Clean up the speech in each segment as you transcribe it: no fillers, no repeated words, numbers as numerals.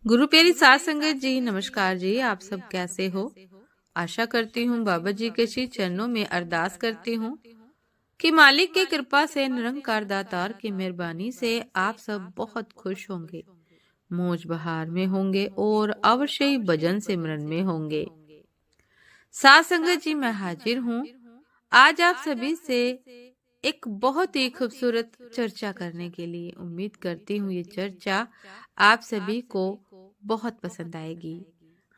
गुरु प्यारी साध संगत जी, नमस्कार जी। आप सब कैसे हो? आशा करती हूँ बाबा जी के श्री चरणों में अरदास करती हूँ कि मालिक की कृपा से, निरंकार दातार की मेहरबानी से आप सब बहुत खुश होंगे, मौज बहार में होंगे और अवश्य ही भजन सिमरन में होंगे। साध संगत जी, मैं हाजिर हूँ आज आप सभी से एक बहुत ही खूबसूरत चर्चा करने के लिए। उम्मीद करती हूँ ये चर्चा आप सभी को बहुत पसंद आएगी,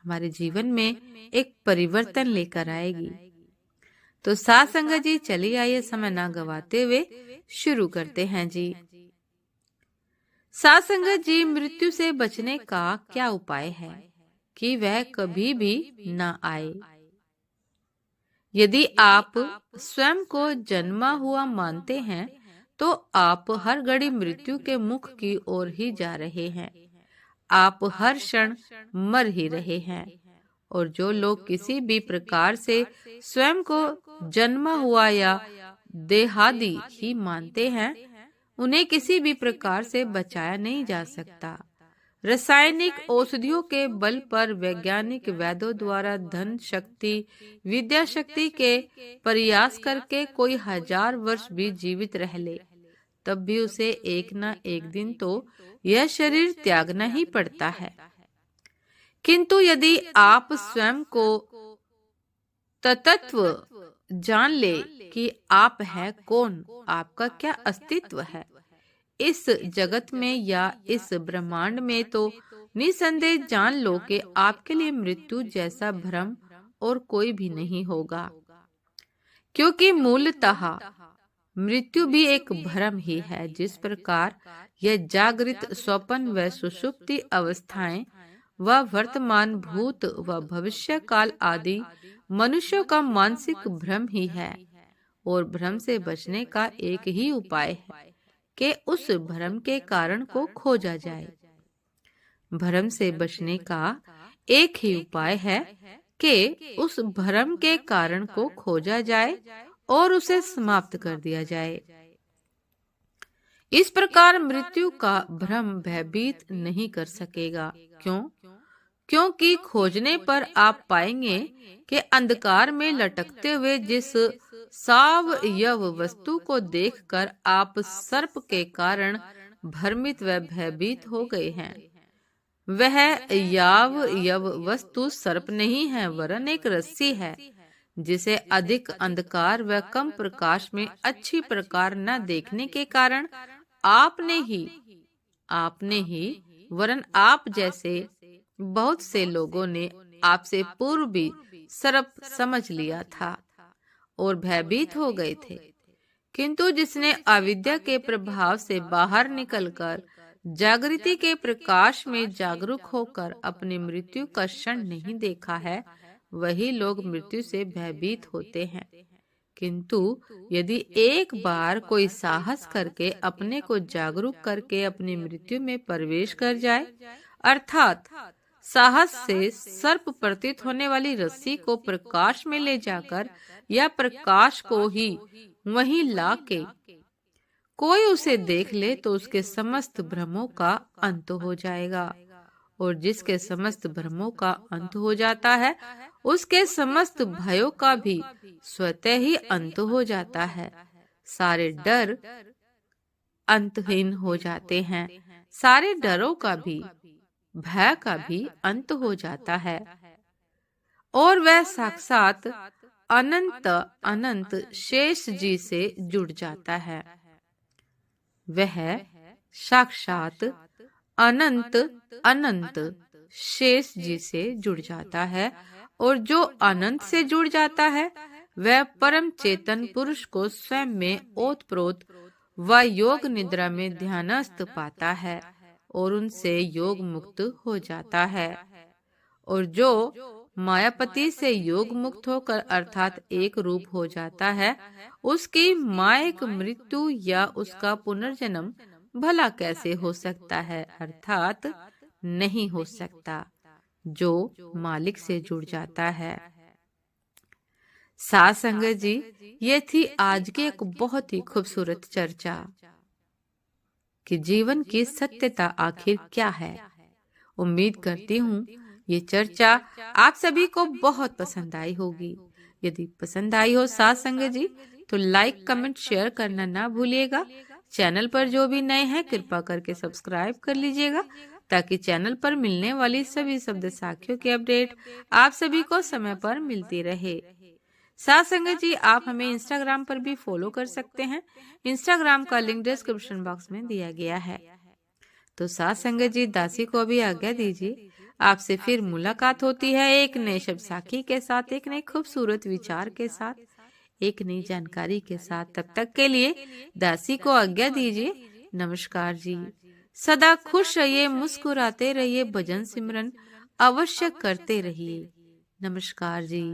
हमारे जीवन में एक परिवर्तन लेकर आएगी। तो साथ संगत जी, चलिए आइए समय ना गवाते हुए शुरू करते हैं जी। साथ संगत जी, मृत्यु से बचने का क्या उपाय है कि वह कभी भी ना आए। यदि आप स्वयं को जन्मा हुआ मानते हैं तो आप हर घड़ी मृत्यु के मुख की ओर ही जा रहे हैं। आप हर क्षण मर ही रहे हैं। और जो लोग किसी भी प्रकार से स्वयं को जन्मा हुआ या देहादी ही मानते हैं, उन्हें किसी भी प्रकार से बचाया नहीं जा सकता। रासायनिक औषधियों के बल पर वैज्ञानिक वैद्यों द्वारा धन शक्ति, विद्या शक्ति के प्रयास करके कोई 1000 वर्ष भी जीवित रह ले, तब भी उसे एक न एक दिन तो यह शरीर त्यागना ही पड़ता है। किंतु यदि आप स्वयं को तत्व जान ले कि आप है कौन, आपका क्या अस्तित्व है इस जगत में या इस ब्रह्मांड में, तो निसंदेह जान लो कि आपके लिए मृत्यु जैसा भ्रम और कोई भी नहीं होगा। क्योंकि मूलतः मृत्यु भी एक भ्रम ही है। जिस प्रकार यह जागृत, स्वप्न व सुषुप्ति अवस्थाएं व वर्तमान, भूत व भविष्य काल आदि मनुष्यों का मानसिक भ्रम ही है, और भ्रम से बचने का एक ही उपाय है कि उस भ्रम के कारण को खोजा जाए। भ्रम से बचने का एक ही उपाय है कि उस भ्रम के कारण को खोजा जाए और उसे समाप्त कर दिया जाए। इस प्रकार मृत्यु का भ्रम भयभीत नहीं कर सकेगा। क्यों? क्योंकि खोजने पर आप पाएंगे कि अंधकार में लटकते हुए जिस सावयव वस्तु को देखकर आप सर्प के कारण भ्रमित व भयभीत हो गए हैं, वह यावयव वस्तु सर्प नहीं है, वरन एक रस्सी है, जिसे अधिक अंधकार व कम प्रकाश में अच्छी प्रकार न देखने के कारण आपने ही वरन आप जैसे बहुत से लोगों ने आपसे पूर्व भी सर्प समझ लिया था और भयभीत हो गए थे। किंतु जिसने अविद्या के प्रभाव से बाहर निकलकर जागृति के प्रकाश में जागरूक होकर अपनी मृत्यु का क्षण नहीं देखा है, वही लोग मृत्यु से भयभीत होते हैं। किंतु यदि एक बार कोई साहस करके अपने को जागरूक करके अपनी मृत्यु में प्रवेश कर जाए, अर्थात साहस से सर्प प्रतीत होने वाली रस्सी को प्रकाश में ले जाकर या प्रकाश को ही वहीं लाके कोई उसे देख ले, तो उसके समस्त भ्रमों का अंत हो जाएगा। और जिसके समस्त भ्रमों का अंत हो जाता है, उसके समस्त भयों का भी स्वतः ही अंत हो जाता है। सारे डर अंतहीन हो जाते हैं, सारे डरों का भी, भय का भी अंत हो जाता है, और वह साक्षात अनंत अनंत शेष जी से जुड़ जाता है। वह साक्षात अनंत अनंत शेष जी से जुड़ जाता है, और जो अनंत से जुड़ जाता है वह परम चेतन पुरुष को स्वयं में ओतप्रोत व योग निद्रा में ध्यानस्थ पाता है और उनसे योग मुक्त हो जाता है। और जो मायापति से योग मुक्त होकर अर्थात एक रूप हो जाता है, उसकी मायिक मृत्यु या उसका पुनर्जन्म भला कैसे हो सकता है, अर्थात नहीं हो सकता, जो मालिक से जुड़ जाता है। साथ संगत जी, ये थी आज की एक बहुत ही खूबसूरत चर्चा कि जीवन की सत्यता आखिर क्या है उम्मीद करती हूँ ये चर्चा आप सभी को बहुत पसंद आई होगी। यदि पसंद आई हो साथ संगत जी तो लाइक कमेंट शेयर करना ना भूलिएगा। चैनल पर जो भी नए हैं कृपा करके सब्सक्राइब कर लीजिएगा ताकि चैनल पर मिलने वाली सभी शब्द साखियों की अपडेट आप सभी को समय पर मिलती रहे। साथ संगत जी आप हमें इंस्टाग्राम पर भी फॉलो कर सकते हैं। इंस्टाग्राम का लिंक डिस्क्रिप्शन बॉक्स में दिया गया है। तो साथ संगत जी दासी को अभी आज्ञा दीजिए। आपसे फिर मुलाकात होती है एक नए शब्द साखी के साथ, एक नए खूबसूरत विचार के साथ, एक नई जानकारी के साथ। तब तक के लिए दासी को आज्ञा दीजिए। नमस्कार जी। सदा खुश रहिए, मुस्कुराते रहिए, भजन सिमरन अवश्य करते रहिए। नमस्कार जी।